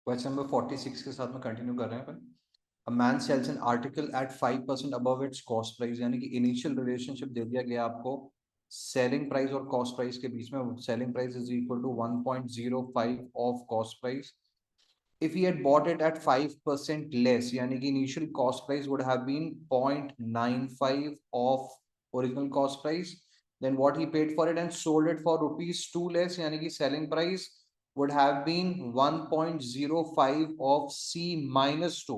Question number 46 के साथ में कंटिन्यू कर रहे हैं अपन। A man sells an article at 5% above its cost price, यानी कि इनिशियल रिलेशनशिप दे दिया गया आपको सेलिंग प्राइस और कॉस्ट प्राइस के बीच में। Selling price is equal to 1.05 of cost price. If he had bought it at 5% less, यानी कि initial cost price would have been 0.95 of original cost price, then what he paid for it and sold it for rupees 2 less, यानी कि selling price would have been 1.05 of C minus 2,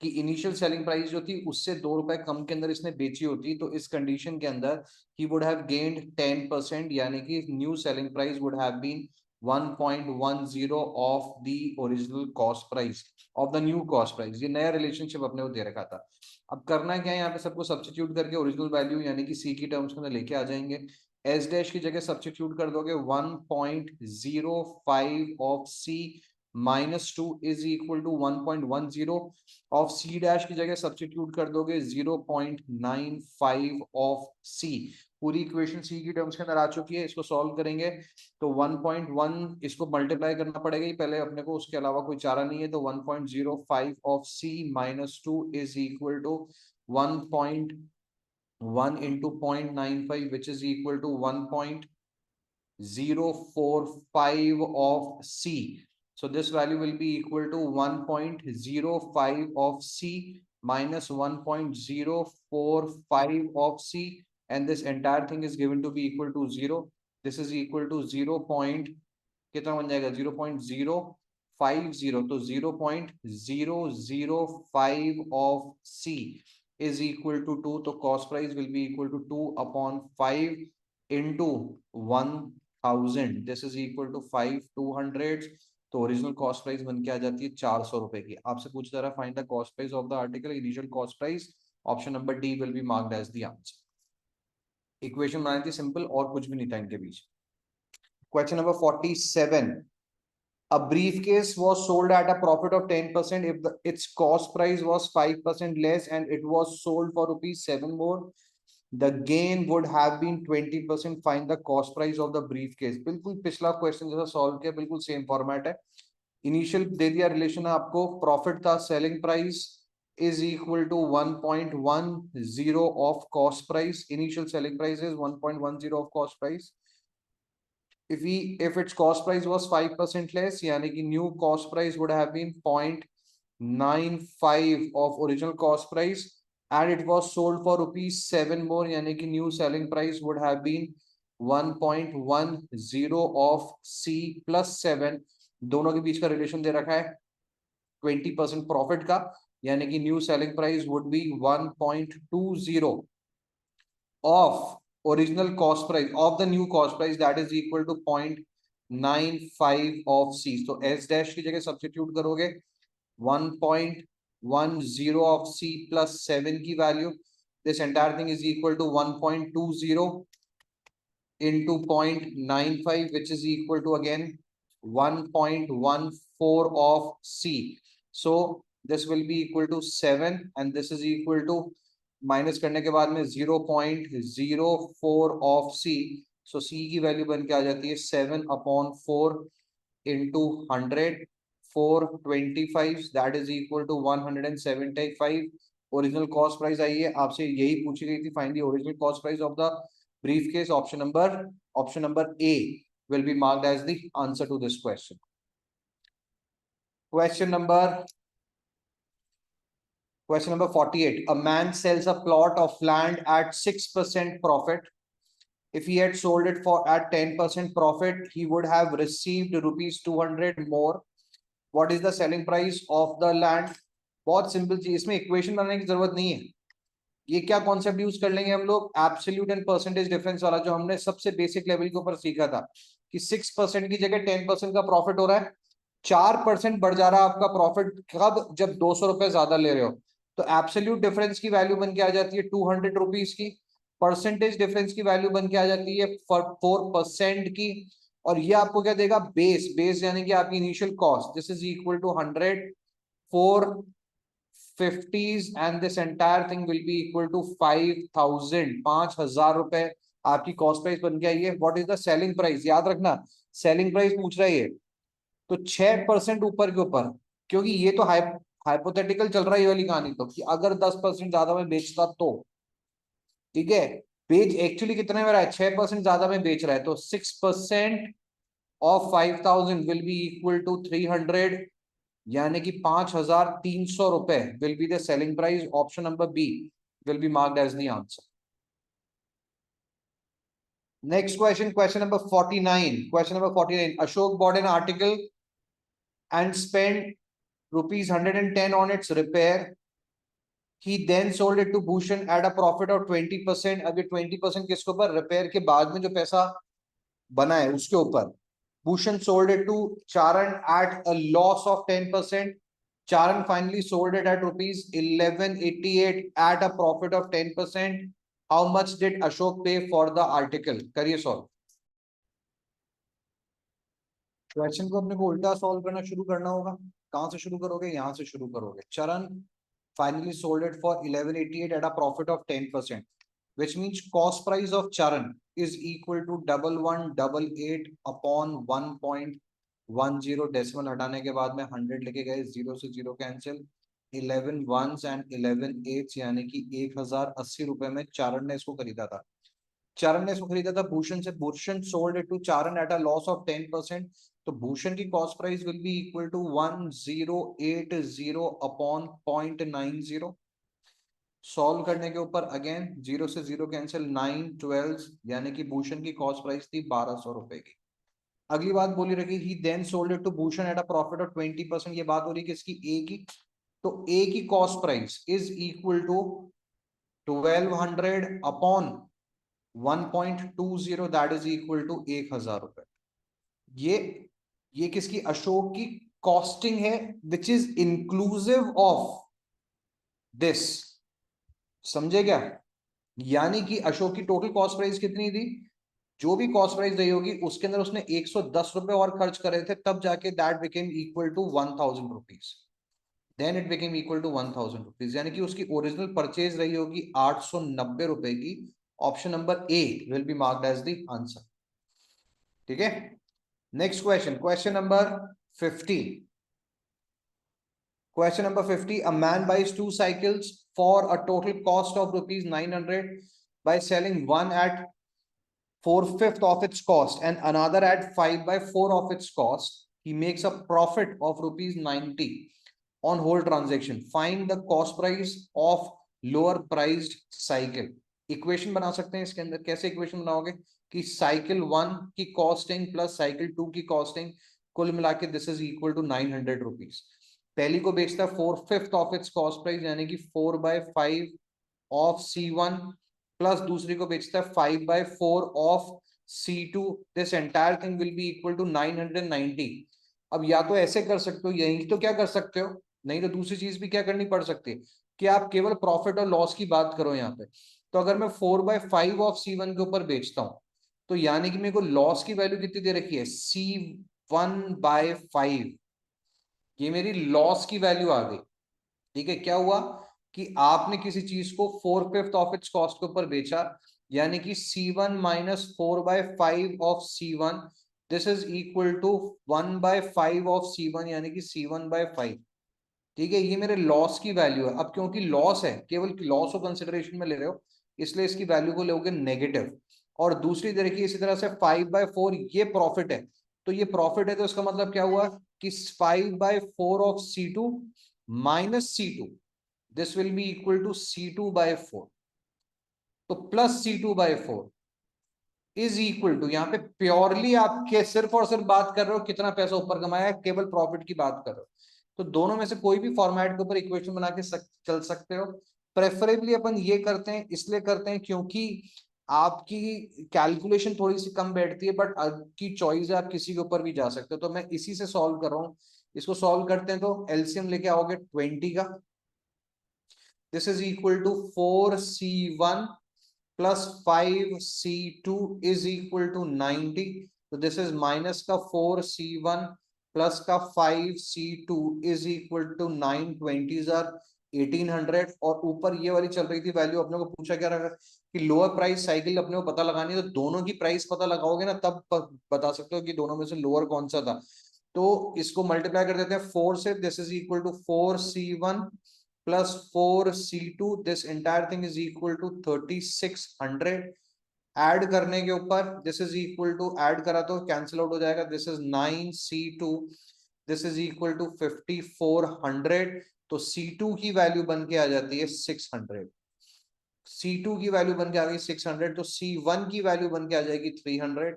कि initial selling price जो थी उससे 2 रुपए कम के अंदर इसने बेची होती तो इस कंडीशन के अंदर ही वुड हैव गेन्ड 10%, यानी कि new selling price would have been 1.10 of the original cost price of the new cost price। ये नया रिलेशनशिप अपने को दे रखा था। अब करना क्या है, यहाँ पे सबको सब्स्टिट्यूट करके ओरिजिनल वैल्यू यानी कि सी की टर्म्स के अंदर लेके आ जाएंगे। एस डैश की जगह सब्स्टिट्यूट कर दोगे 1.05 of C minus 2 is equal to 1.10 of C dash की जगह सब्स्टिट्यूट कर दोगे 0.95 ऑफ सी। पूरी इक्वेशन सी की टर्म्स के अंदर आ चुकी है। इसको सॉल्व करेंगे तो 1.1 इसको मल्टीप्लाई करना पड़ेगा ही पहले अपने को, उसके अलावा कोई चारा नहीं है। तो 1.05 of C minus 2 is equal to 1.1 into 0.95 which is equal to 1.045 of C. So this value will be equal to 1.05 of C minus 1.045 of C, and this entire thing is given to be equal to 0. This is equal to 0. कितना बन जाएगा 0.050, तो 0.005 of C is equal to 2, तो cost price will be equal to 2/5 into 1000, this is equal to 5/200। तो original cost price बन के आ जाती है 400 रुपए की। आपसे पूछ रहा है find the cost price of the article, initial cost price. Option number D will be marked as the answer. Equation बनाई थी सिंपल, और कुछ भी नहीं था इनके बीच। Question number 47, a briefcase was sold at a profit of 10% if its cost price was 5% less and it was sold for rupees 7 more, the gain would have been 20%, find the cost price of the briefcase। बिल्कुल पिछला question जैसा solve किया, बिल्कुल same format है। Initial दे दिया relation है आपको, profit था selling price is equal to 1.10 of cost price। initial selling price is 1.10 of cost price। if its cost price was 5% less, यानी कि new cost price would have been 0.95 of original cost price, and it was sold for rupees 7 more, यानी कि new selling price would have been 1.10 of C plus 7। दोनों के बीच का relation दे रखा है 20% profit का, यानी कि new selling price would be 1.20 of original cost price of the new cost price, that is equal to 0.95 of C। तो S dash की जगह सब्स्टिट्यूट करोगे 1.10 of C plus 7 की value, this entire thing is equal to 1.20 into 0.95 which is equal to again 1.14 of C। so this will be equal to 7 and this is equal to minus करने के बाद में 0.04 of सी। सो सी की value बन के आ जाती है 7/4 into 100, 425, that is equal to 175। Original cost price आई है, आपसे यही पूछी गई थी, find the original cost price of the briefcase। Option number A will be marked as the answer to this question। Question number 48, a man sells a plot of land at 6% profit। if he had sold it for at 10% profit, he would have received rupees 200 more। what is the selling price of the land? बहुत simple चीज, इसमें equation बनाने की जरूरत नहीं है। ये क्या कॉन्सेप्ट यूज कर लेंगे हम लोग, एब्सोल्यूट एंड परसेंटेज डिफरेंस वाला, जो हमने सबसे बेसिक लेवल के ऊपर सीखा था कि 6% की जगह 10% का प्रॉफिट हो रहा है, 4% बढ़ जा रहा है आपका प्रॉफिट कब, जब 200 रुपए ज्यादा ले रहे हो। तो एब्सोल्यूट डिफरेंस की वैल्यू बन के आ जाती है 200 रुपीज की, परसेंटेज डिफरेंस की वैल्यू बन के आ जाती है 4% की, और ये आपको क्या देगा, बेस यानी कि आपकी initial cost, this is equal to 100 450s and this entire thing will be equal to 5000, 5000 रुपए आपकी कॉस्ट प्राइस बन के आई है। What is the selling price, याद रखना सेलिंग प्राइस पूछ रहा है ये, तो 6% ऊपर के ऊपर क्योंकि ये तो हाइपोथेटिकल चल रहा है ये वाली कहानी, तो कि अगर 10% ज्यादा में बेचता तो, ठीक है, बेच एक्चुअली कितने में रहा है, 6% ज्यादा में बेच रहा है, तो 6% of 5,000 will be equal to 300, यानी कि 5,300 रुपए will be the selling price. Option number B will be marked as the answer. Next question, question number 49. Question number 49. Ashok bought an article and spent rupees 110 on its repair. He then sold it to Bhushan at a profit of 20%. अब ये 20% किसके ऊपर, repair के बाद में जो पैसा बना है उसके ऊपर। Bhushan sold it to Charan at a loss of 10%. Charan finally sold it at rupees 1188 at a profit of 10%. How much did Ashok pay for the article? करिए सॉल्व। क्वेश्चन को अपने को उल्टा सॉल्व करना शुरू करना होगा। कहां से शुरू करोगे, यहां से शुरू करोगे। चरण finally sold it for 1188 at a profit of 10%, which means cost price of Charan is equal to 1188 upon 1.10। Decimal हटाने के बाद में 100 लेके गए, 0 से 0 कैंसिल, 11 ones and 11 eights, यानी कि 1080 रुपए में चारण ने इसको खरीदा था। चारण ने इसको खरीदा था भूषण से, Bhushan sold it to Charan at a loss of 10%, तो भूषण की cost price will be equal to 1080 upon 0.90। Solve करने के ऊपर अगेन 0 से 0 कैंसिल, 9 12, यानी कि भूषण की कॉस्ट प्राइस थी 1200 रुपए की। अगली बात बोली रखी, he then sold it to Bhushan at a profit of 20%। ये बात हो रही है किसकी, ए की, तो ए की cost price is equal to 1200 upon 1.20, that is equal to 1000 रुपए। ये किसकी, अशोक की कॉस्टिंग है, which is inclusive of this. समझे क्या, यानी कि अशोक की टोटल कॉस्ट प्राइस कितनी थी, जो भी कॉस्ट प्राइस रही होगी उसके अंदर उसने 110 रुपए और खर्च करे थे, तब जाके that became equal to 1000 rupees. Then it became equal to 1000 rupees, यानी कि उसकी ओरिजिनल परचेज रही होगी 890 रुपए की। Option number A will be marked as the answer. ठीक है, next question, question number 50। Question number 50. A man buys 2 cycles for a total cost of rupees 900 by selling one at 4/5 of its cost and another at 5/4 of its cost. He makes a profit of rupees 90 on whole transaction. Find the cost price of lower priced cycle. Equation बना सकते हैं इसके अंदर। कैसे equation बनाओगे कि cycle 1 की costing plus cycle 2 की कॉस्टिंग कुल मिला के this is equal to 900 rupees. पहली को बेचता है 4/5 ऑफ इट्स कॉस्ट प्राइस, यानी कि 4/5 ऑफ C1, प्लस दूसरी को बेचता है 5/4 of C2। This entire thing will be equal to 990। अब या तो ऐसे कर सकते हो, यही तो क्या कर सकते हो, नहीं तो दूसरी चीज भी क्या करनी पड़ सकती है कि आप केवल प्रॉफिट और लॉस की बात करो यहाँ पे। तो अगर मैं 4/5 ऑफ C1 के ऊपर बेचता हूं, तो यानी कि मेरे को लॉस की वैल्यू कितनी दे रखी है, C1/5, ये मेरी लॉस की वैल्यू आ गई। ठीक है, क्या हुआ कि आपने किसी चीज को 4/5 ऑफ इट्स कॉस्ट के ऊपर बेचा, यानी कि C1 minus 4/5 of C1, this is equal to 1/5 of C1, यानी कि C1/5। ठीक है, ये मेरे लॉस की वैल्यू है। अब क्योंकि लॉस है, केवल लॉस को कंसिडरेशन में ले रहे हो, इसलिए इसकी वैल्यू को लोगे नेगेटिव। और दूसरी देखिए इसी तरह से 5/4 ये प्रॉफिट है, तो ये प्रॉफिट है, तो इसका मतलब क्या हुआ कि 5/4 of C2 minus C2, this will be equal to C2/4, तो plus C2/4 is equal to, यहाँ पे प्योरली आपके सिर्फ और सिर्फ बात कर रहे हो कितना पैसा ऊपर कमाया है, केवल प्रॉफिट की बात कर रहे हो। तो दोनों में से कोई भी फॉर्मेट के ऊपर इक्वेशन बना के चल सकते हो। प्रेफरेबली अपन ये करते हैं, इसलिए करते हैं क्योंकि आपकी कैलकुलेशन थोड़ी सी कम बैठती है, बट आपकी चॉइस है, आप किसी के ऊपर भी जा सकते हो। तो मैं इसी से सॉल्व कर रहा हूँ। इसको सॉल्व करते हैं तो एलसीएम लेके आओगे 20 का, this is equal to 4C1 plus 5C2 is equal to 90, तो दिस इज माइनस का 4C1 प्लस का 5C2 इज इक्वल टू 920 1800। और ऊपर ये वाली चल रही थी वैल्यू, अपने को पूछा क्या रहा कि लोअर प्राइस साइकिल अपने को पता लगानी है, तो दोनों की प्राइस पता लगाओगे ना, तब बता सकते हो कि दोनों में से लोअर कौन सा था। तो इसको मल्टीप्लाई कर देते हैं 4 से, this is equal to 4C1 plus 4C2, this entire thing is equal to 3600। Add करने के ऊपर this is equal to, add करा तो कैंसिल आउट हो जाएगा, this is 9C2, this is equal to 5400। तो C2 की वैल्यू बन के आ जाती है 600, C2 की वैल्यू बन के आ गई 600, तो C1 की वैल्यू बन के आ जाएगी 300।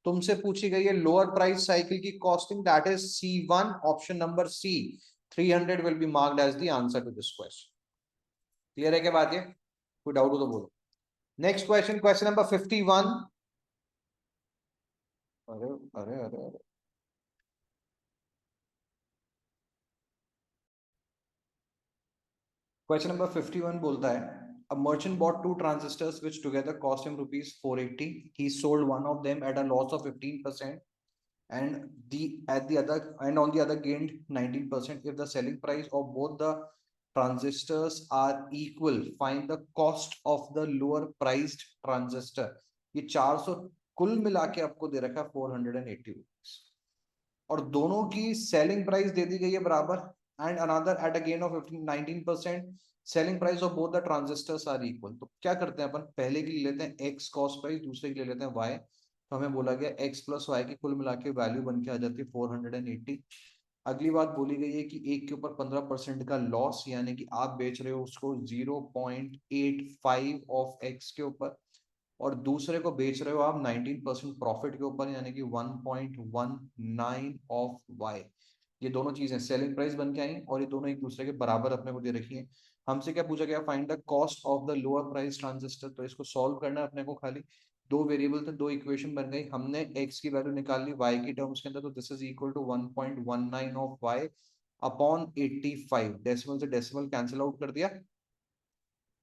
तुमसे पूछी गई है लोअर प्राइस साइकिल की costing, that is C1, option number C, 300 will be marked as the answer to this question. Clear है क्या बात? ये कोई डाउट हो तो बोलो। Next question, question number 51। अरे अरे अरे अरे, क्वेश्चन नंबर 51 बोलता है, a merchant bought two transistors which together cost him rupees 480. He sold one of them at a loss of 15% and on the other gained 19%. If the selling price of both the transistors are equal, find the cost of the lower priced transistor. ये 400 कुल मिला के आपको दे रखा है 480 rupees, और दोनों की सेलिंग प्राइस दे दी गई है बराबर, and another at a gain of 19%। Selling price of both the transistors are equal. तो क्या करते हैं अपन, पहले की ले लेते हैं एक्स कॉस्ट प्राइस, दूसरे की ले लेते हैं वाई। तो हमें बोला गया एक्स प्लस वाई की कुल मिला के वैल्यू बन के आ जाती है 480। अगली बात बोली गई है कि एक के ऊपर 15% का लॉस, यानी कि आप बेच रहे हो उसको 0.85 ऑफ एक्स के ऊपर, और दूसरे को बेच रहे हो आप 19% प्रॉफिट के ऊपर, यानी कि 1.19 ऑफ वाई। ये दोनों चीजें सेलिंग प्राइस बन के आई, और ये दोनों एक दूसरे के बराबर अपने को दे रखी है। हमसे क्या पूछा गया, find the cost of the lower price transistor. तो इसको सॉल्व करना है अपने को, खाली दो वेरिएबल थे, दो इक्वेशन बन गई, हमने एक्स की वैल्यू निकाल ली वाई की टर्म्स के अंदर, तो this is equal to 1.19 of Y upon 85। Decimal से डेसिमल कैंसिल आउट कर दिया,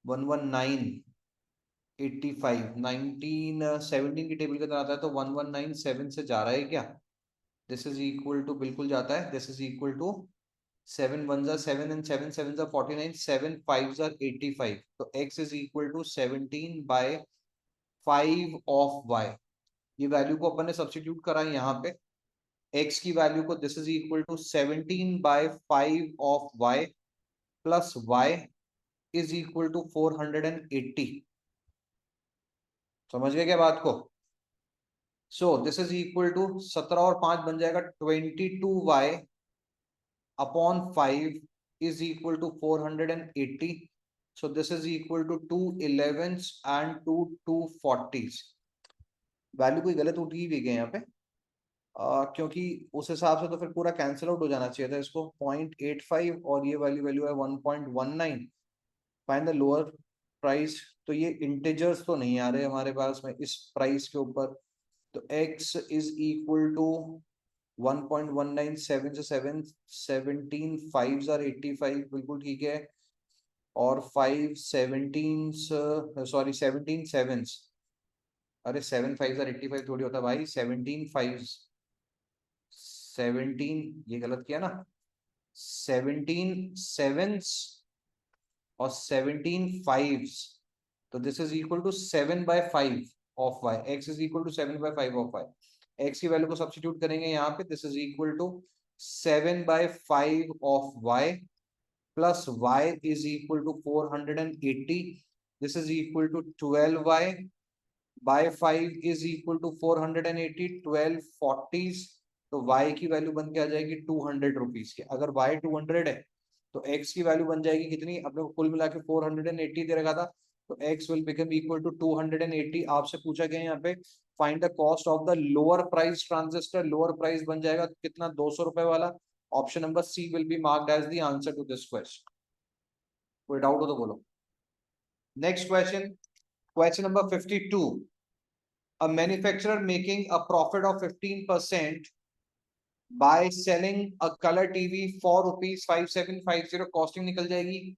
119 85 1917 की टेबल के अंदर आता है, तो 1197 से जा रहा है क्या? दिस इज इक्वल टू, बिल्कुल जाता है, दिस इज इक्वल टू 7 1 जा 7 and 7 7 जा 49, 7 5 जा 85। तो x is equal to 17/5 of y। ये वैल्यू को अपन ने सब्स्टिट्यूट करा है यहाँ पे, x की वैल्यू को, this is equal to 17/5 of y plus y is equal to 480। समझ गए क्या बात को? So this is equal to 17 और 5 बन जाएगा 22y upon 5 is equal to 480। So this is equal to 2 11s and 2 240s। Value कोई गलत उठी हुई गई यहाँ पे, क्योंकि उस हिसाब से तो फिर पूरा कैंसिल आउट हो जाना चाहिए था इसको, 0.85 और ये वैल्यू वैल्यू है 1.19। Find the lower price. तो ये इंटीजर्स तो नहीं आ रहे हमारे पास में इस प्राइस के ऊपर, तो x इज इक्वल टू 1.197 से 7 17 5s आर 85, बिल्कुल ठीक है, और 5 17s, सॉरी 17 7s, अरे 7 5s आर 85 थोड़ी होता भाई, 17 5s 17, ये गलत किया ना, 17 7s और 17 5s। तो this is equal to 7/5 of y, x is equal to 7/5 of y। x की वैल्यू को सब्स्टिट्यूट करेंगे यहाँ पे, this is equal to 7/5 of y plus y is equal to 480। This is equal to 12y by 5 is equal to 480, 12 40s। तो y की value बन के आ जाएगी 200 रुपीज की। अगर y 200 है तो x की वैल्यू बन जाएगी कितनी, अपने को कुल मिला के 480 दे रखा था, तो x will become equal to 280। आपसे पूछा गया यहाँ पे find the cost of the lower price transistor. Lower price बन जाएगा कितना, 200 रुपए वाला। Option number C will be marked as the answer to this question. कोई डाउट हो तो बोलो। Next question, question number 52। A manufacturer making a profit of 15% by selling a color TV for rupees 5750, costing निकल जाएगी।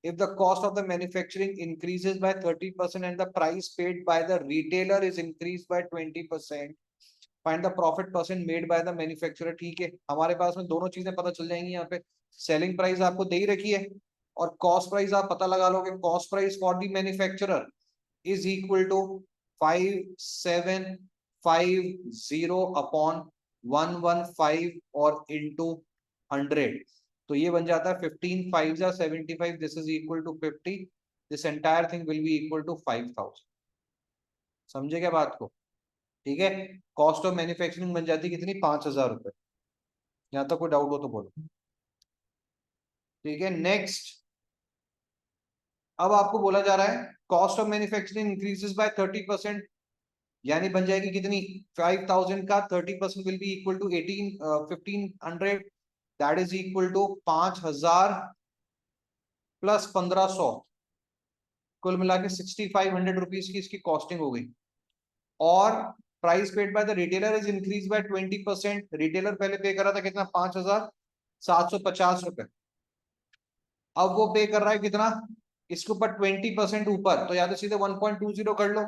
If the cost of the manufacturing increases by 30% and the price paid by the retailer is increased by 20%, find the profit percent made by the manufacturer। ठीक है, हमारे पास में दोनों चीजें पता चल जाएंगी यहाँ पे। सेलिंग प्राइस आपको दे ही रखी है, और कॉस्ट प्राइस आप पता लगा लोगे। Cost price for the manufacturer is equal to 5750 upon 115 और इंटू 100, तो ये बन जाता है 15 5 जा 75, this is equal to 50, this entire thing will be equal to 5000। समझे क्या बात को? ठीक है, कॉस्ट ऑफ मैन्युफैक्चरिंग बन जाती है कितनी, 5000 रुपए। यहाँ तक कोई डाउट हो तो बोलो। ठीक है, नेक्स्ट अब आपको बोला जा रहा है cost of manufacturing increases by 30%, यानी बन जाएगी कितनी, 5000 का 30% will be equal to 1500, that is equal to 5000 plus 1500, कुल मिला के 6500 रुपीज की इसकी कॉस्टिंग हो गई। और price paid by the retailer is increase by 20%, retailer पहले पे कर रहा था कितना, 5750 रुपए, अब वो पे कर रहा है कितना, इसके ऊपर 20% ऊपर, तो या तो सीधे 1.20 कर लो,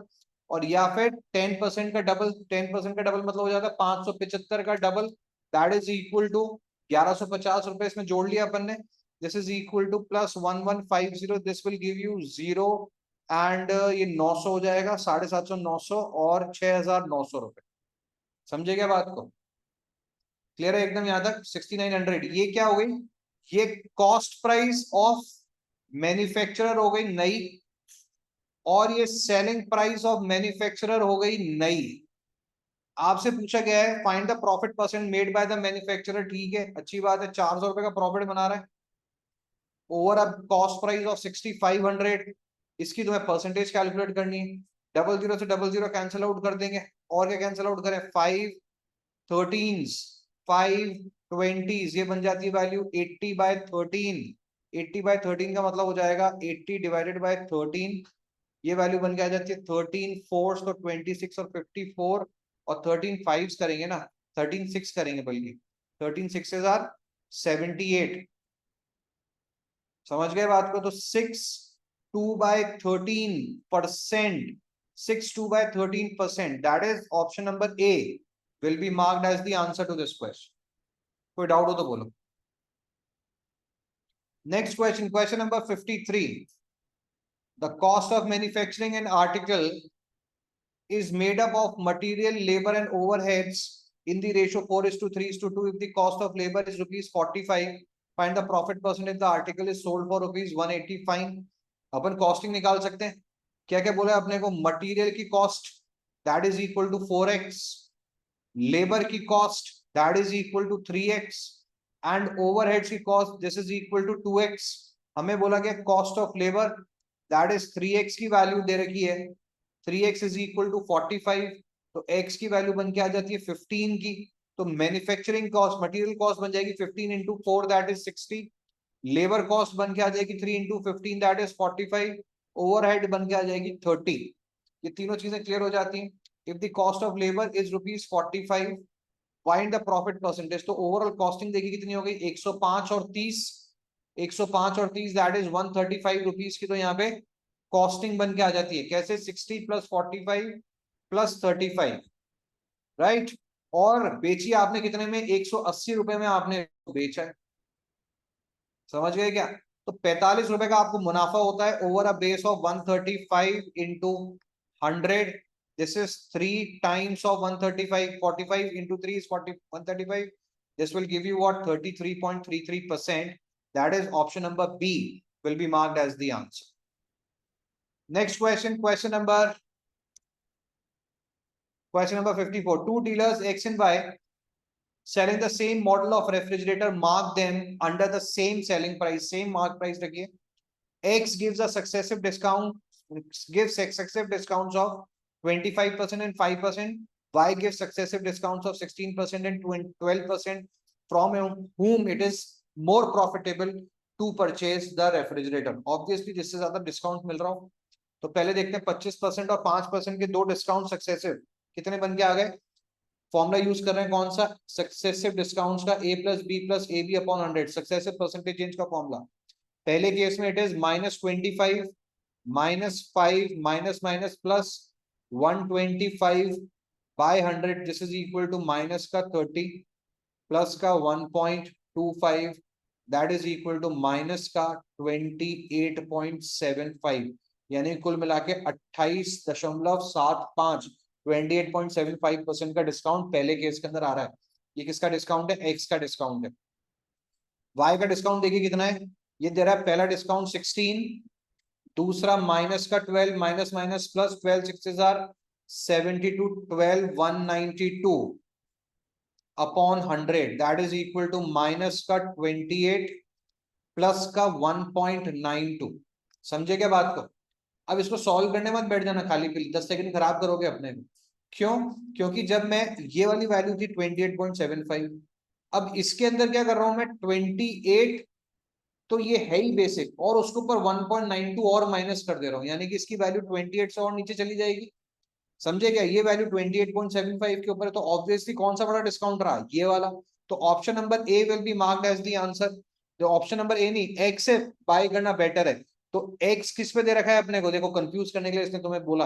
और या फिर 10% का डबल, 10% का डबल मतलब हो जाता है 575 का double, that is equal to 1150 रुपए इसमें जोड़ लिया अपन ने, this is equal to plus 1150, this will give you 0 and ये 900 हो जाएगा, 750 900 और 6900 रुपए। समझे क्या बात को? क्लियर है एकदम यहाँ तक? 6900 ये क्या हो गई, ये कॉस्ट प्राइस ऑफ मैन्युफैक्चरर हो गई नई, और ये सेलिंग प्राइस ऑफ मैन्युफैक्चरर हो गई नई। आपसे पूछा गया है find the profit percent made by the manufacturer, ठीक है अच्छी बात है, 400 रुपए का प्रॉफिट बना रहा है over a cost price of 6500, इसकी तुम्हें परसेंटेज कैलकुलेट करनी है, 00 से 00 कैंसिल आउट कर देंगे, और क्या कैंसिल आउट करें, 5 13s 5 20s, ये बन जाती है वैल्यू 80 बाय 13, 80 बाय 13 का मतलब हो जाएगा 80 डिवाइडेड बाय 13, ये वैल्यू बन के आ जाती है 13 4 तो 26 और 54, और 13 5 करेंगे ना, 13 6 करेंगे बल्कि 13 6 आर 78। समझ गए बात को? तो 6 2 bye 13%, 6 2 by 13%, that is option number A will be marked as the answer to this question. कोई डाउट हो तो बोलो। Next question, question number 53. The cost of manufacturing an article is made up of material, labor and overheads in the ratio 4:3:2. If the cost of labor is rupees 45, find the profit percent if the article is sold for rupees 180. Fine, upon costing निकाल सकते हैं। क्या क्या बोला अपने को, material की cost that is equal to 4x, labour की cost that is equal to 3x, and overheads की cost this is equal to 2x। हमें बोला गया cost of labour that is 3x की वैल्यू दे रखी है, 3x इज इक्वल टू 45, तो x की वैल्यू बन के आ जाती है 15 की, तो मैन्युफैक्चरिंग कॉस्ट मटेरियल कॉस्ट बन जाएगी 15 into 4 that is 60, labour cost बन के आ जाएगी 3 इंटू 15 दैट इज 45, ओवरहेड बन के आ जाएगी 30। ये तीनों चीजें क्लियर हो जाती हैं। If the cost of labour is rupees 45, find the profit percentage, तो ओवरऑल कॉस्टिंग देखिए कितनी हो गई, 105 और 30, 105 और 30 दैट इज 135 रुपीज की, तो यहाँ पे कॉस्टिंग बन के आ जाती है कैसे, 60 प्लस 45 प्लस 35, राइट। और बेची आपने कितने में, 180 रुपए में आपने बेचा है। समझ गए क्या? तो 45 रुपए का आपको मुनाफा होता है over a base of 135 into 100, this is 3 times of 135, 45 into 3 is 40 135, this will give you what, 33.33%, that is option number B will be marked as the answer. Next question, question number 54. Two dealers X and Y selling the same model of refrigerator, mark them under the same selling price, same mark price रखिए। X gives a successive discount, gives successive discounts of 25% and 5%. Y gives successive discounts of 16% and 12%. From whom it is more profitable to purchase the refrigerator? Obviously, जिससे ज्यादा discount मिल रहा हो, तो पहले देखते हैं 25% और 5% के दो डिस्काउंट सक्सेसिव कितने बन के आ गए। फॉर्मूला यूज कर रहे हैं कौन सा, सक्सेसिव डिस्काउंट्स का, a plus B plus A B upon 100, successive percentage change का फॉर्मूला। पहले केस में it is -25 -5 minus minus plus 125 by 100, this is equal to minus का 30 प्लस का 1.25 that is equal to minus का 28.75, यानी कुल मिला के 28.75, 28.75% का डिस्काउंट पहले केस के अंदर आ रहा है। ये किसका डिस्काउंट है? एक्स का डिस्काउंट है। वाई का डिस्काउंट देखिए कितना है, ये दे रहा है पहला डिस्काउंट 16, दूसरा माइनस का 12, minus minus plus 12 6 72, 12 192 upon 100 that is equal to minus का 28 प्लस का 1.92। समझे क्या बात को? अब इसको सॉल्व करने मत बैठ जाना खाली पीली, 10 सेकंड खराब करोगे अपने में। क्यों? क्योंकि जब मैं ये वाली वैल्यू थी 28.75, अब इसके अंदर क्या कर रहा हूं मैं 28, तो ये है ही बेसिक, और उसके ऊपर 1.92 और माइनस कर दे रहा हूं, यानी कि इसकी वैल्यू 28 से और नीचे चली जाएगी। समझे क्या? ये वैल्यू 28.75 के ऊपर है, तो ऑब्वियसली कौन सा बड़ा डिस्काउंट रहा? ये वाला। तो option number A will be marked as the answer. तो ऑप्शन नंबर ए नहीं, एक्स से बाय करना बेटर है। तो एक्स किस पे दे रखा है अपने को? देखो कंफ्यूज करने के लिए इसने तुम्हें बोला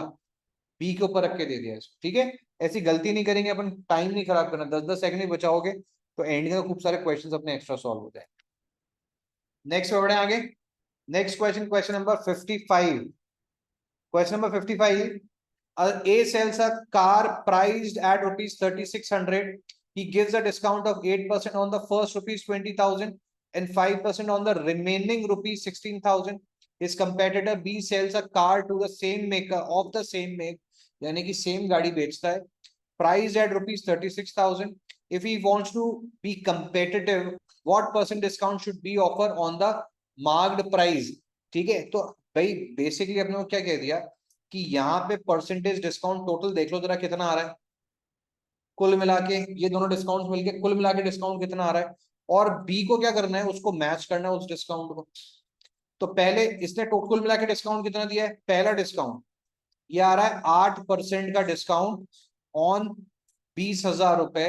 बी के ऊपर रख के दे दिया इसको, ठीक है। ऐसी गलती नहीं करेंगे अपन, टाइम नहीं खराब करना, 10-10 सेकंड ही बचाओगे तो एंड में खूब सारे क्वेश्चंस अपने एक्स्ट्रा सॉल्व हो जाए। नेक्स्ट बढ़े आगे। Next question, question number 55। Question number 55, A sells a car priced at rupees 3600. He gives a discount of 8% on the first rupees 20,000 and 5% on the remaining rupees 16,000. His competitor B sells a car to the same maker of the same make, यानी कि same गाड़ी बेचता है, priced at rupees 36,000. If he wants to be competitive, what percent discount should be offered on the marked price? ठीक है, तो भाई basically अपने को क्या कह दिया कि यहाँ पे परसेंटेज डिस्काउंट टोटल देख लो जरा कितना आ रहा है, कुल मिला के ये दोनों डिस्काउंट मिलके कुल मिला के डिस्काउंट कितना आ रहा है, और बी को क्या करना है, उसको मैच करना है उस डिस्काउंट को। तो पहले इसने टोटल कुल मिला के डिस्काउंट कितना दिया है? पहला डिस्काउंट ये आ रहा है 8% का डिस्काउंट ऑन 20,000 रुपए,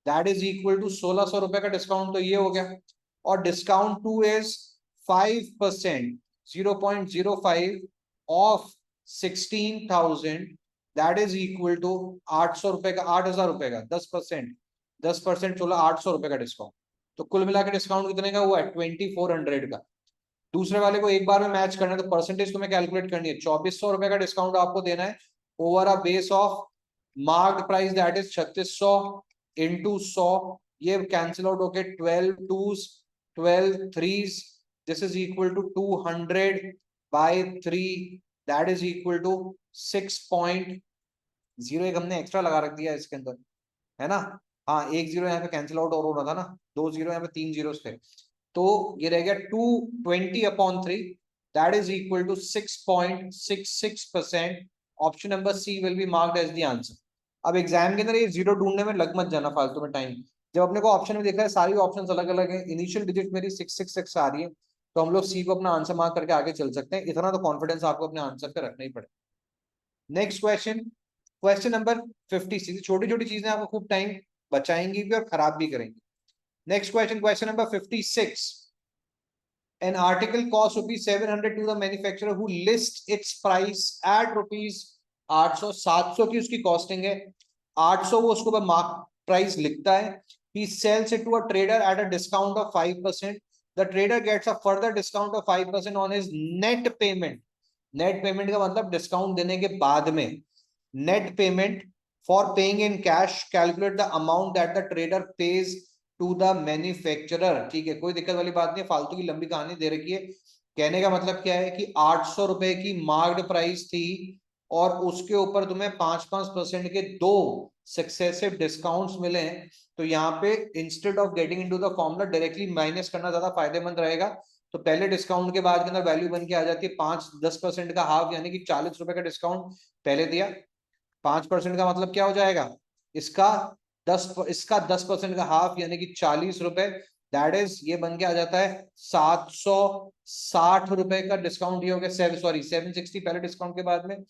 दैट इज इक्वल टू 1,600 रुपए का डिस्काउंट, तो ये हो गया। और discount 2 is 5%, 0.05 of 16,000, that is equal to 800 रुपए का, 8,000 रुपए का 10%, 10% 800 रुपए का डिस्काउंट। तो कुल मिला के डिस्काउंट कितने का हुआ है? 2400 का। दूसरे वाले को एक बार में मैच करना है, तो परसेंटेज तुम्हें कैलकुलेट करनी है। 2400 रुपए का डिस्काउंट आपको देना है over a base of marked price that is 3600 into 100, ये कैंसिल आउट होके 12 2s 12 3s, this is equal to 200 by 3, that is equal to 6.0। एक हमने एक्स्ट्रा लगा रख दिया इसके अंदर, है ना। हाँ, एक जीरो यहाँ पे कैंसिल आउट और हो रहा था ना, 2 जीरो यहाँ पे 3 जीरो थे, तो ये रह गया 220/3, that is equal to 6.66%। Option number C will be marked as the answer. अब एग्जाम के अंदर ये जीरो ढूंढने में लग मत जाना फालतू में टाइम। जब अपने को ऑप्शन में देखा है सारी ऑप्शंस अलग अलग है, इनिशियल डिजिट मेरी 666 आ रही है, तो हम लोग सी को अपना आंसर मार्क करके आगे चल सकते हैं। इतना तो कॉन्फिडेंस आपको अपने आंसर पे रखना ही पड़ेगा। Next question, question number 56। छोटी छोटी चीजें आपको खूब टाइम बचाएंगी भी और खराब भी करेंगी। Next question, question number 56। An article costs rupees 700 to the manufacturer who lists its price at rupees 800, 700 की उसकी कॉस्टिंग है, 800 वो उसको मार्क प्राइस लिखता है। He sells it to a trader at a discount of 5%. The trader gets a further discount of 5% on his net payment. Net payment का मतलब discount देने के बाद में net payment for paying in cash, calculate the amount that the trader pays to the manufacturer. ठीक है, कोई दिक्कत वाली बात नहीं, फालतू की लंबी कहानी दे रखी है। कहने का मतलब क्या है कि 800 रुपए की मार्क्ड प्राइस थी और उसके ऊपर तुम्हें 5-5% के 2 सक्सेसिव डिस्काउंट्स मिले हैं, तो यहाँ पे instead of getting into the formula directly minus करना ज्यादा फायदेमंद रहेगा। तो पहले डिस्काउंट के बाद के अंदर वैल्यू बन के आ जाती है 5-10% का हाफ, यानी कि 40 रुपए का डिस्काउंट पहले दिया। 5% का मतलब क्या हो जाएगा? इसका 10% का हाफ यानी कि 40 रुपए, दैट इज ये बन के आ जाता है 760 रुपए का डिस्काउंट। ये हो गया सॉरी 760 पहले डिस्काउंट के बाद में।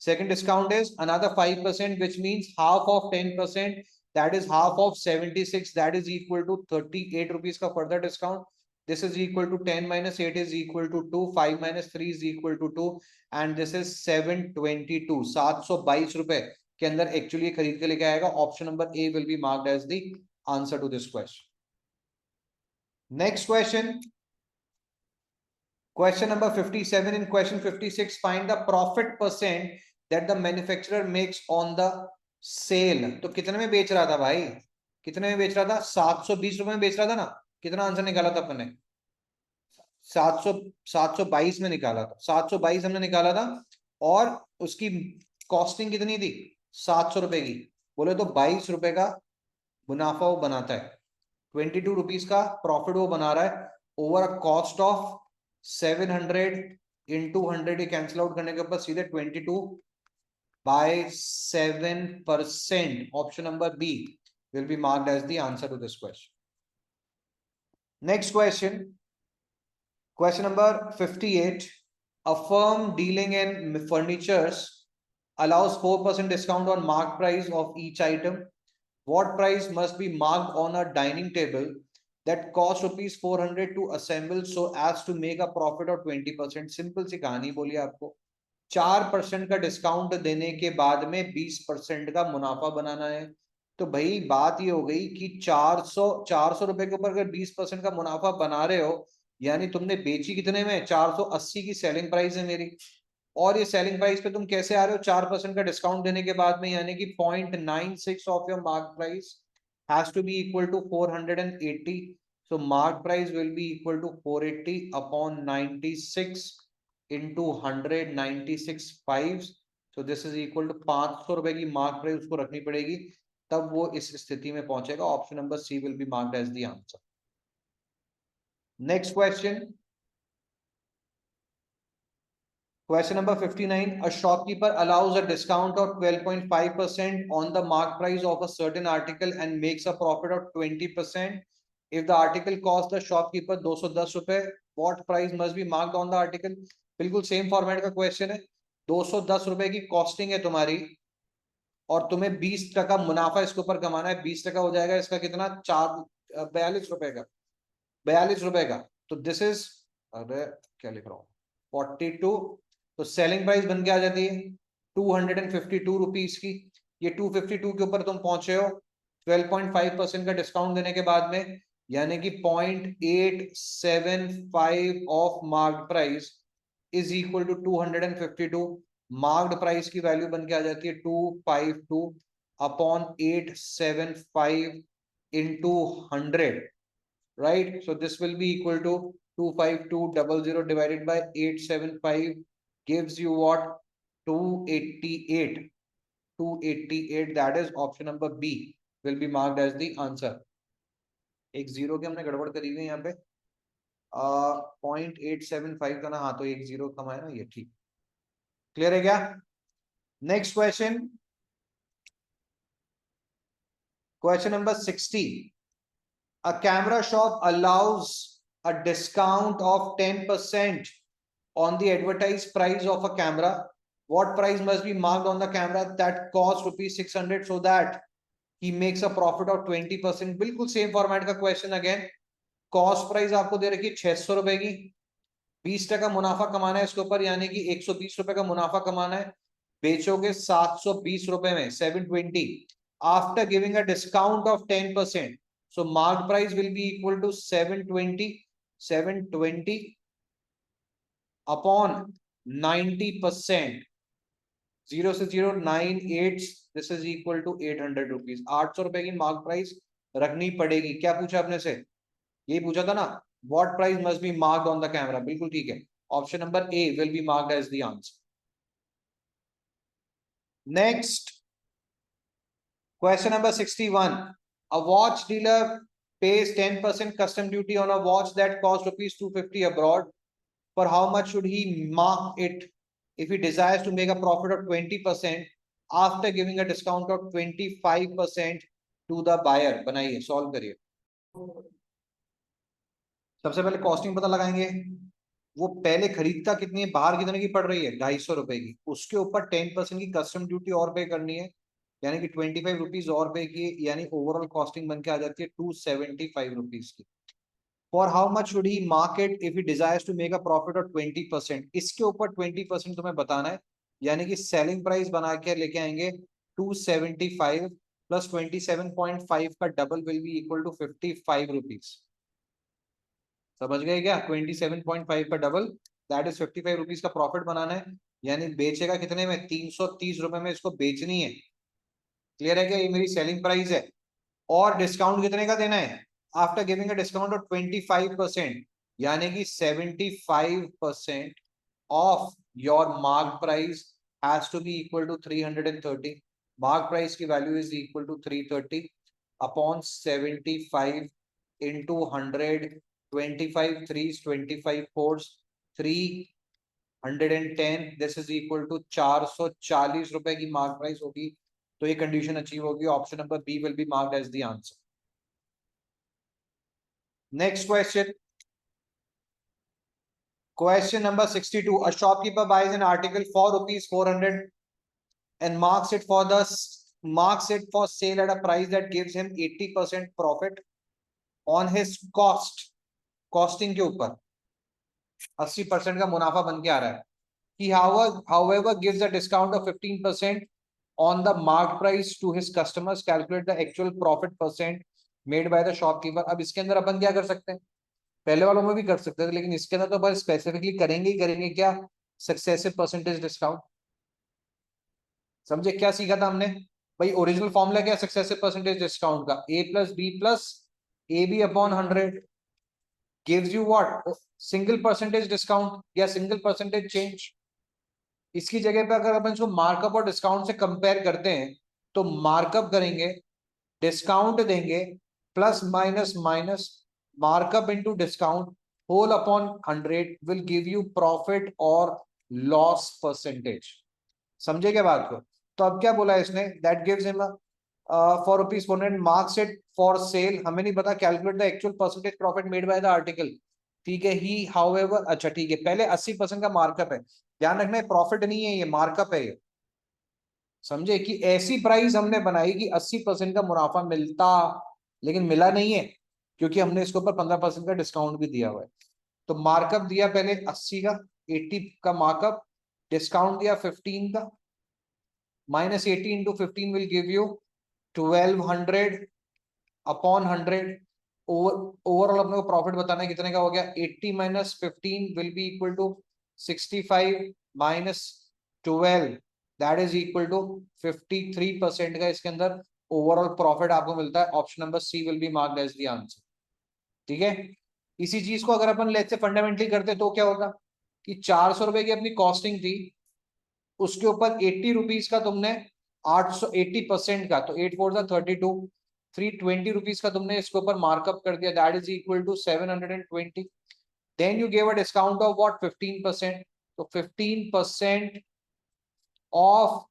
Second discount is another 5% which means half of 10%, that is half of 76, that is equal to 38 rupees का further discount. This is equal to 10 minus 8 is equal to 2, 5 minus 3 is equal to 2, and this is 722, 722 रुपए के अंदर actually खरीद के लेके आएगा। Option number A will be marked as the answer to this question. Next question, question number 57। In question 56 find the profit percent that the manufacturer makes on the sale. तो कितने में बेच रहा था भाई? कितने में बेच रहा था? 720 रुपए में बेच रहा था ना। कितना आंसर निकाला था अपन ने? 722 में निकाला था, 722 हमने निकाला था। और उसकी कॉस्टिंग कितनी थी? 700 रुपए की। बोले तो 22 रुपए का मुनाफा वो बनाता है, 22 रुपीज का प्रॉफिट वो बना रहा है over a cost of 700 into 100। ये कैंसिल आउट करने के ऊपर सीधे 22/7%. Option number B will be marked as the answer to this question. Next question. Question number 58. A firm dealing in furnitures allows 4% discount on marked price of each item. What price must be marked on a dining table that costs rupees 400 to assemble so as to make a profit of 20%? Simple सी कहानी बोली आपको, 4% का discount देने के बाद में 20% का मुनाफा बनाना है। तो भाई बात ये हो गई कि 400 रुपए के ऊपर अगर 20% का मुनाफा बना रहे हो, यानी तुमने बेची कितने में? 480 की सेलिंग प्राइस है मेरी, और ये सेलिंग प्राइस पे तुम कैसे आ रहे हो? 4% का डिस्काउंट देने के बाद में, यानी कि 0.96 of your mark price has to be equal to 480. So mark price will be equal to 480 upon 96 into 100, 96 5. So this is equal to 500 रुपए की मार्क प्राइस उसको रखनी पड़ेगी, तब वो इस स्थिति में पहुंचेगा. Option number C will be marked as the answer. Next question. Question number 59. A shopkeeper allows a discount of 12.5% on the mark price of a certain article and makes a profit of 20%. If the article costs the shopkeeper 210 रुपए, what price must be marked on the article? बिल्कुल same format का question है. 210 रुपए की costing है तुम्हारी, और तुम्हें 20% मुनाफा इसके ऊपर कमाना है. 20% हो जाएगा इसका कितना? 42 रुपए का. 42 रुपए का. तो दिस इज, अरे क्या लिख रहा हूँ, 42. तो सेलिंग प्राइस बन के आ जाती है 252 रुपीज की. ये 252 के ऊपर तुम पहुंचे हो 12.5% का डिस्काउंट देने के बाद में, यानी कि 0.875 of marked price is equal to 252. Marked price की वैल्यू बन के आ जाती है 252 upon 875 into 100. Right, so this will be equal to 25200 divided by 875 gives you what? 288. 288, that is option number B will be marked as the answer. एक zero की हमने गड़बड़ करी हुई है यहाँ पे, 0.875 का ना. हाँ, तो एक जीरो कम है ना, ये ठीक. क्लियर है क्या? Next question. Question number 60. A camera shop allows a discount of 10% on the advertised price of a camera. What price must be marked on the camera that costs rupees 600 so that he makes a profit of 20%? बिल्कुल same format का question again. Cost price आपको दे रखी है 600 रुपए की, 20% मुनाफा कमाना है इसके ऊपर, यानी कि 120 रुपए का मुनाफा कमाना है. बेचोगे 720 रुपए में, 720 after giving a discount of 10%. So mark price will be equal to 720 upon 90%. 0 से 0 9 8. This is equal to 800 rupees. 800 रुपए की मार्क प्राइस रखनी पड़ेगी. क्या पूछा आपने से? यही पूछा था ना. What price must be marked on the camera? बिल्कुल ठीक है. Option number A will be marked as the answer. Next, question number 61. A watch dealer pays 10% custom duty on a watch that costs rupees 250 abroad. For how much should he mark it if he desires to make a profit of 20% after giving a discount of 25% to the buyer? बनाइए, solve करिए. सबसे पहले costing पता लगाएंगे. वो पहले खरीदता कितनी है, बाहर कितने की पड़ रही है? 250 रुपए की. उसके ऊपर 10% की कस्टम ड्यूटी और पे करनी है, यानी कि 25 रुपीज और पे की, यानी ओवरऑल कॉस्टिंग बन के आ जाती है 275 रुपीज की. For how much should he market if he desires to make a profit of 20%? इसके ऊपर 20% तुम्हें बताना है, यानी कि सेलिंग प्राइस बना के लेके आएंगे 275 प्लस 27.5 का double will be equal to 55 rupees. समझ गए क्या? 27.5 का डबल, दैट इज 55 रुपीज का प्रॉफिट बनाना है, यानी बेचेगा कितने में? 330 रुपए में इसको बेचनी है. क्लियर है क्या? ये मेरी सेलिंग प्राइस है. और डिस्काउंट कितने का देना है, after giving a discount of 25%, यानी कि 75% of your mark price has to be equal to 330. Mark price की value is equal to 330 upon 75 into 100, 25 threes, 25 fours, 310. This is equal to 440 रुपए की मार्क प्राइस होगी. तो ये कंडीशन अचीव होगी. Option number B will be marked as the answer. Next question, question number 62. A shopkeeper buys an article for rupees 400 and marks it for sale at a price that gives him 80% profit on his costing के ऊपर 80% का मुनाफा बन के आ रहा है. He however gives a discount of 15% on the marked price to his customers. Calculate the actual profit percent made by the shopkeeper. अब इसके अंदर अपन क्या कर सकते हैं, पहले वालों में भी कर सकते थे, लेकिन इसके अंदर तो बस स्पेसिफिकली करेंगे ही करेंगे क्या, सक्सेसिव परसेंटेज डिस्काउंट. समझे क्या सीखा था हमने भाई, ओरिजिनल फॉर्मूला क्या, सक्सेसिव परसेंटेज डिस्काउंट का, a plus B plus A B upon 100 gives you what, single percentage discount या सिंगल परसेंटेज चेंज. इसकी जगह पे अगर अपन इसको मार्कअप और डिस्काउंट से कंपेयर करते हैं तो मार्कअप करेंगे, डिस्काउंट देंगे, plus minus minus, markup into discount whole upon 100 will give you profit और लॉस परसेंटेज. समझे क्या बात को. तो अब क्या बोला इसने, that gives him for rupees 400 marks it for sale. हमें नहीं पता, calculate the actual percentage profit made by the article. ठीक है, ही हाउएवर, अच्छा ठीक है, पहले 80% का मार्कअप है. ध्यान रखना है प्रॉफिट नहीं है ये, मार्कअप है ये. समझे कि ऐसी प्राइस हमने बनाई कि 80% का मुनाफा मिलता, लेकिन मिला नहीं है क्योंकि हमने इसके ऊपर 15% का डिस्काउंट भी दिया हुआ है. तो मार्कअप दिया पहले 80 का, 80 का मार्कअप, डिस्काउंट दिया 15 का, minus 80 into 15 will give you 1200 upon 100. Overall अपने को प्रॉफिट बताना है कितने का हो गया, 80 minus 15 will be equal to 65 minus 12, that is equal to 53% का इसके अंदर ओवरऑल प्रॉफिट आपको मिलता है. Option number C will be marked as the answer. ठीक है, इसी चीज को अगर अपन लेट्स से फंडामेंटली करते तो क्या होगा कि 400 रुपए की अपनी कॉस्टिंग थी, उसके ऊपर 80 रुपीज का तुमने 80% का, तो 8 4 32, 320 रुपीज का तुमने इसके ऊपर मार्कअप कर दिया, that is equal to 720. Then you give a discount of what 15%. तो 15% ऑफ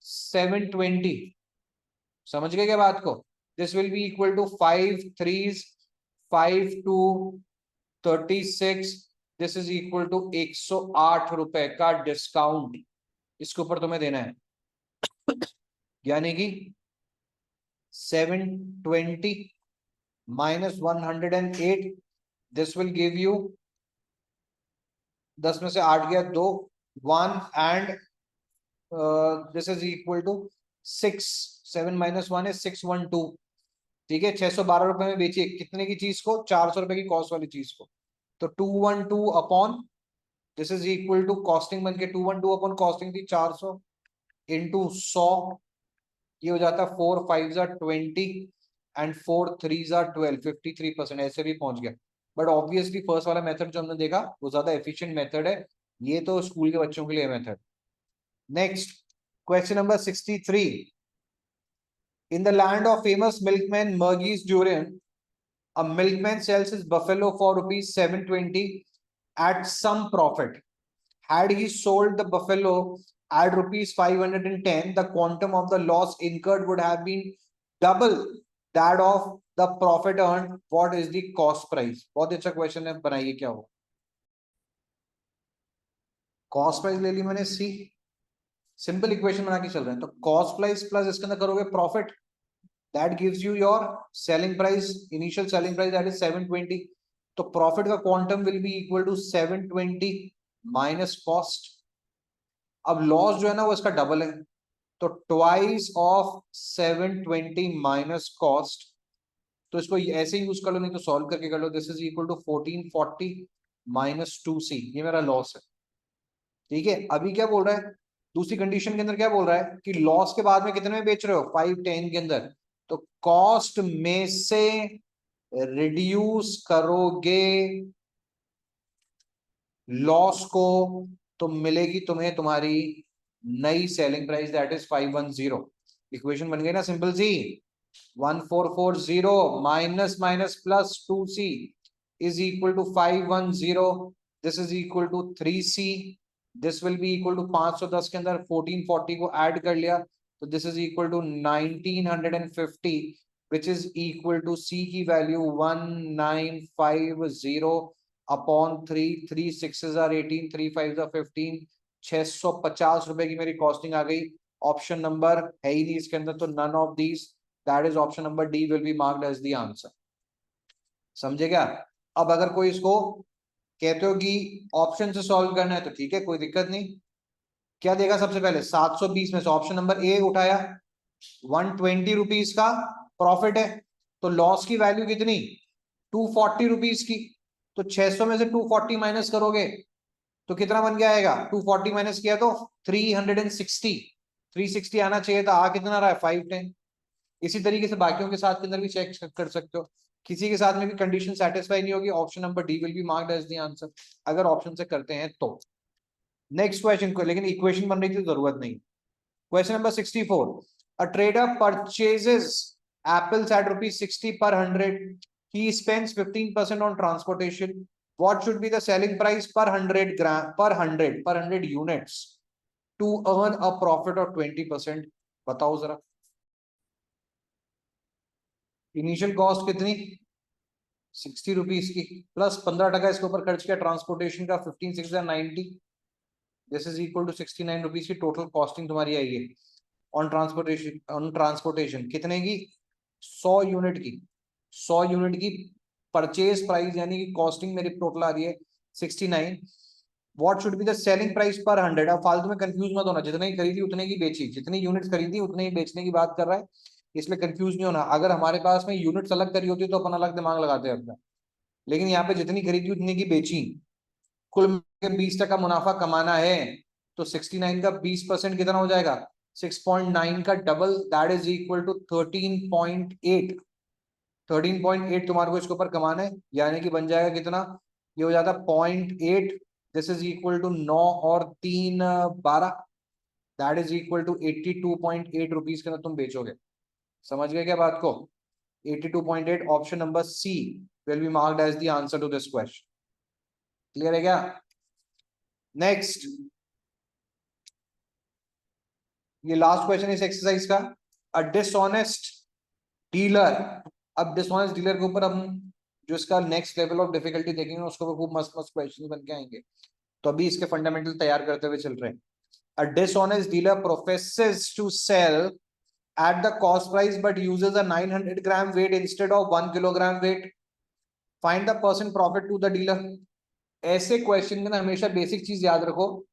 720, समझ गए क्या बात को. This will be equal to 5 3s 5 2 36. This is equal to 108 रुपए का डिस्काउंट इसके ऊपर तुम्हें देना है. यानी कि 720 minus 108, this will give you, 10 में से 8 गया 2, 1 and this is equal to 6. 7 minus 1 is 612. ठीक है, 612 रुपए में बेचिए कितने की चीज को, 400 रुपए की कॉस्ट वाली चीज को. तो 212 upon, this is equal to costing बन के 212 अपॉन कॉस्टिंग थी 400 इंटू 100, ये हो जाता है 4 5 20 एंड 4 3 12, 53%. ऐसे भी पहुंच गया. बट ऑब्वियसली फर्स्ट वाला मेथड जो हमने देखा वो ज्यादा एफिशिएंट मेथड है, ये तो स्कूल के बच्चों के लिए method. Next question number 63. In the land of famous milkman Mergis Durian, a milkman sells his buffalo for rupees 720 at some profit. Had he sold the buffalo at rupees 510, the quantum of the loss incurred would have been double that of the profit earned. What is the cost price? बहुत अच्छा question है, बनाइए क्या हो. Cost price ले ली मैंने सी, simple equation बना के चल रहे हैं. तो कॉस्ट प्राइस प्लस इसके अंदर करोगे profit, that gives you your selling price, initial selling price, that is 720. तो प्रॉफिट का quantum will be equal to 720 minus cost. अब लॉस जो है ना वो इसका डबल है, तो ट्वाइस ऑफ 720 माइनस कॉस्ट. तो इसको ऐसे यूज कर लो, नहीं तो सॉल्व करके कर लो. This is equal to 1440 minus 2c, ये मेरा लॉस है. ठीक है, अभी क्या बोल रहा है, दूसरी कंडीशन के अंदर क्या बोल रहा है कि लॉस के बाद में कितने में बेच रहे हो, 510 के अंदर. तो कॉस्ट में से रिड्यूस करोगे लॉस को, तो मिलेगी तुम्हें तुम्हारी नई selling price, that is 510। Equation बन गई ना सिंपल सी। 1440 minus minus plus 2c is equal to 510. This is equal to 3c. This will be equal to 510 के अंदर 1440 को ऐड कर लिया, तो this is equal to 1950, which is equal to c की value 1950 upon 3, 3 6s are 18, 3 5s are 15, 650 रुपए की मेरी कॉस्टिंग आ गई। ऑप्शन नंबर है ही नहीं इसके अंदर, तो none of these, that is option number D will be marked as the answer. समझे क्या? अब अगर कोई इसको कहते हो कि ऑप्शन से सॉल्व करना है तो ठीक है, कोई दिक्कत नहीं। क्या देगा सबसे पहले? 720 में से ऑप्शन नंबर ए उठाया, 120 रुपीज का प्रॉफिट है, तो लॉस की वैल्यू कितनी? 240 रुपीज की। तो 600 में से 240 माइनस करोगे तो कितना बन के आएगा? 240 माइनस किया तो 360, 360 आना चाहिए था, आ कितना रहा है? 510। इसी तरीके से बाकियों के साथ के अंदर भी चेक कर सकते हो, किसी के साथ में भी कंडीशन सेटिस्फाई नहीं होगी, option number D will be marked as the answer, अगर ऑप्शन से करते हैं तो। नेक्स्ट क्वेश्चन को, लेकिन इक्वेशन बन रही थी, जरूरत नहीं। Question number 64, a trader purchases apples at ₹60 per 100, he spends 15% on transportation, what should be the selling price per 100 gram per 100 units to earn a profit of 20%? बताओ जरा। इनिशियल कॉस्ट कितनी? 60 रुपीज की, plus 15% इसके ऊपर खर्च किया transportation का, 15 6 90, this is equal to 69 rupees की टोटल कॉस्टिंग तुम्हारी आई है ऑन ट्रांसपोर्टेशन। ऑन ट्रांसपोर्टेशन कितने की? 100 यूनिट की, 100 यूनिट की परचेज प्राइस यानी कि कॉस्टिंग मेरी टोटल आ रही है 69। What should be the selling price पर 100? अब फालतू में कंफ्यूज मत होना, जितने ही खरीदी उतने की बेची, जितनी यूनिट्स खरीदी उतने ही बेचने की बात कर रहा है, इसलिए कंफ्यूज नहीं होना। अगर हमारे पास में यूनिट्स अलग करी होती तो अपन अलग दिमाग लगाते हैं अपना, लेकिन यहाँ पे जितनी खरीदी उतनी की बेची, कुल 20% मुनाफा कमाना है, तो 69 का 20% कितना हो जाएगा? 6.9 का double, that is equal to 13.8। 13.8 तुम्हारे को इसके ऊपर कमाना है, यानी कि बन जाएगा कितना? ये हो जाता 0.8, दिस इज इक्वल टू 9 और 3 12, that is equal to 82.8 rupees के अंदर तुम बेचोगे। समझ गए क्या बात को? 82.8, option number C will be marked as the answer to this question. Clear है क्या? नेक्स्ट, ये लास्ट क्वेश्चन इस एक्सरसाइज का। अ डिसऑनेस्ट डीलर, अब डिसऑनेस्ट डीलर के ऊपर हम जो इसका नेक्स्ट लेवल ऑफ डिफिकल्टी देखेंगे उसको खूब मस्त मस्त क्वेश्चन बन के आएंगे, तो अभी इसके फंडामेंटल तैयार करते हुए चल रहे हैं। A dishonest dealer professes to sell at the cost price but uses a 900 gram weight instead of 1 kilogram weight, find the percent profit to the dealer। ऐसे क्वेश्चन में ना हमेशा बेसिक चीज याद रखो,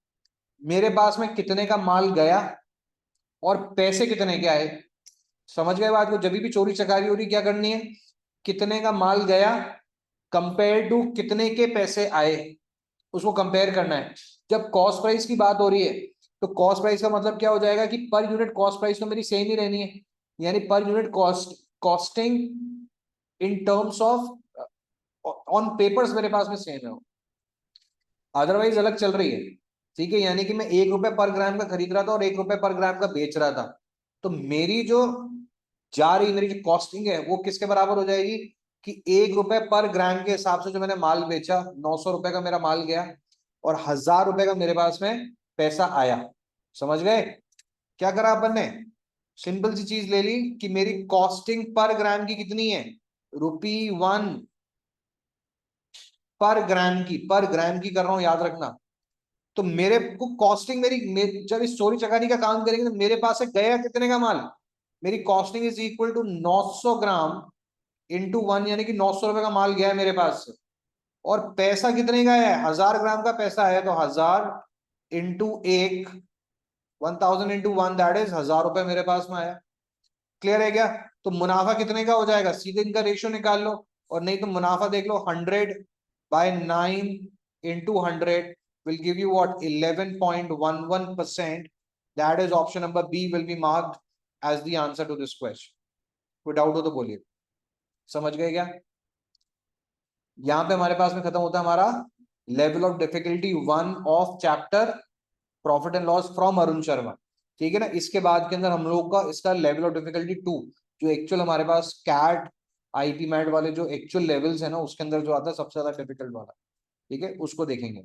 मेरे पास में कितने का माल गया और पैसे कितने के आए। समझ गए बात को? जब भी चोरी चकारी हो रही क्या करनी है? कितने का माल गया कंपेयर टू कितने के पैसे आए, उसको कंपेयर करना है। जब कॉस्ट प्राइस की बात हो रही है तो कॉस्ट प्राइस का मतलब क्या हो जाएगा कि पर यूनिट कॉस्ट प्राइस तो मेरी सेम ही रहनी है, यानी per unit costing in terms of on papers मेरे पास में सेम है, अदरवाइज अलग चल रही है। ठीक है, यानी कि मैं ₹1 पर ग्राम का खरीद रहा था और ₹1 पर ग्राम का बेच रहा था, तो मेरी जो जा रही मेरी जो कॉस्टिंग है वो किसके बराबर हो जाएगी कि ₹1 पर ग्राम के हिसाब से जो मैंने माल बेचा, 900 रुपए का मेरा माल गया और 1000 रुपए का मेरे पास में पैसा आया। समझ गए? क्या करा अपन ने? सिंपल सी चीज ले ली कि मेरी कॉस्टिंग पर ग्राम की कितनी है? ₹1 पर ग्राम की, पर ग्राम की कर रहा हूं, याद रखना। तो मेरे को कॉस्टिंग जब इस चोरी चकारी का काम करेंगे तो मेरे पास से गया कितने का माल? मेरी costing is equal to 900 gram into 1, यानी कि 900 रुपए का माल गया है मेरे पास से, और पैसा कितने का है? 1000 ग्राम का पैसा है, तो 1000 इंटू 1, 1000 इंटू 1, दैट इज 1000 रुपए मेरे पास में आया। क्लियर है क्या? तो मुनाफा कितने का हो जाएगा? सीधे इनका रेशियो निकाल लो, और नहीं तो मुनाफा देख लो, 100/9 into 100 will give you what? 11.11%, that is option number B will be marked as the answer to this question। कोई डाउट हो तो बोलिए। समझ गए क्या? यहाँ पे हमारे पास में खत्म होता है हमारा level of difficulty 1 of chapter profit and loss from Arun Sharma. ठीक है ना? इसके बाद के अंदर हम लोग का इसका लेवल ऑफ डिफिकल्टी 2, जो एक्चुअल हमारे पास कैट आईपी मैट वाले जो एक्चुअल लेवल्स है ना, उसके अंदर जो आता है सबसे ज्यादा डिफिकल्ट वाला, ठीक है, उसको देखेंगे।